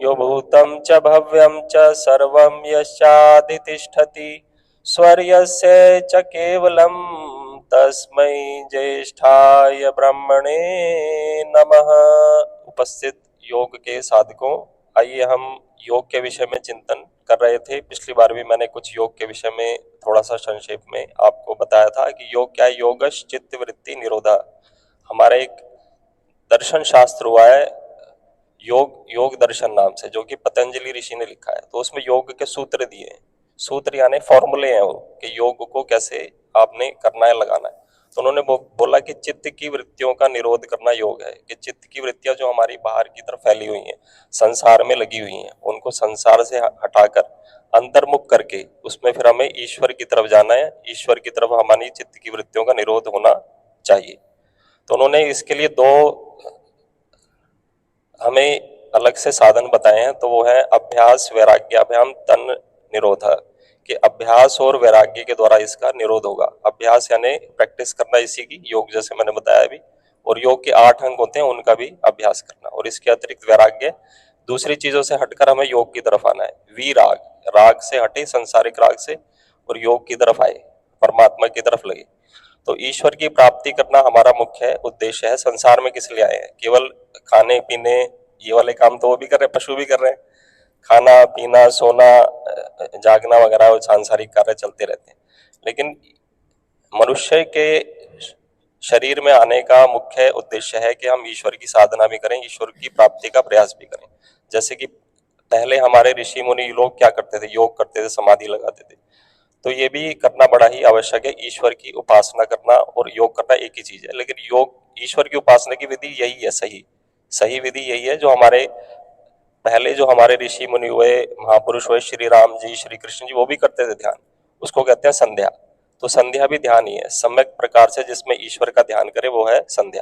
यो भूतं च भव्यं च सर्वं यश्चादितिष्ठति स्वर्यस्य च केवलं तस्मै ज्येष्ठाय ब्रह्मणे नमः। उपस्थित योग के साधकों, आइए हम योग के विषय में चिंतन कर रहे थे। पिछली बार भी मैंने कुछ योग के विषय में थोड़ा सा संक्षेप में आपको बताया था कि योग क्या है। योगश चित्त वृत्ति निरोधा हमारा एक दर्शन शास्त्र हुआ है, योग दर्शन नाम से, जो कि पतंजलि ऋषि ने लिखा है। तो उसमें योग के सूत्र दिए हैं, सूत्र यानी फॉर्मूले हैं वो, कि योग को कैसे आपने करना है, लगाना है। तो उन्होंने बोला कि चित्त की वृत्तियों का निरोध करना योग है, कि चित्त की वृत्तियां जो हमारी बाहर की तरफ फैली हुई हैं, संसार में लगी हुई हैं, उनको संसार से हटाकर अंतर्मुख करके उसमें फिर हमें ईश्वर की तरफ जाना है। ईश्वर की तरफ हमारी चित्त की वृत्तियों का निरोध होना चाहिए। तो उन्होंने इसके लिए दो हमें अलग से साधन बताए हैं। तो वो है अभ्यास वैराग्याभ्याम तन निरोध, कि अभ्यास और वैराग्य के द्वारा इसका निरोध होगा। अभ्यास यानी प्रैक्टिस करना इसी की, योग जैसे मैंने बताया अभी, और योग के 8 अंग होते हैं, उनका भी अभ्यास करना। और इसके अतिरिक्त वैराग्य, दूसरी चीजों से हटकर हमें योग की तरफ आना है। विराग, राग से हटे, सांसारिक राग से, और योग की तरफ आए, परमात्मा की तरफ लगे। तो ईश्वर की प्राप्ति करना हमारा मुख्य उद्देश्य है। संसार में किस लिए आए हैं? केवल खाने पीने ये वाले काम तो वो भी कर रहे हैं, पशु भी कर रहे हैं। खाना पीना सोना जागना वगैरह वो सांसारिक कार्य चलते रहते हैं। लेकिन मनुष्य के शरीर में आने का मुख्य उद्देश्य है कि हम ईश्वर की साधना भी करें, ईश्वर की प्राप्ति का प्रयास भी करें। जैसे कि पहले हमारे ऋषि मुनि लोग क्या करते थे? योग करते थे, समाधि लगाते थे। तो ये भी करना बड़ा ही आवश्यक है। ईश्वर की उपासना करना और योग करना एक ही चीज है, लेकिन योग, ईश्वर की उपासना की विधि यही है, सही विधि यही है, जो हमारे पहले जो हमारे ऋषि मुनि हुए, महापुरुष हुए, श्री राम जी, श्री कृष्ण जी, वो भी करते थे ध्यान। उसको कहते हैं संध्या। तो संध्या भी ध्यान ही है। सम्यक प्रकार से जिसमें ईश्वर का ध्यान करे वो है संध्या।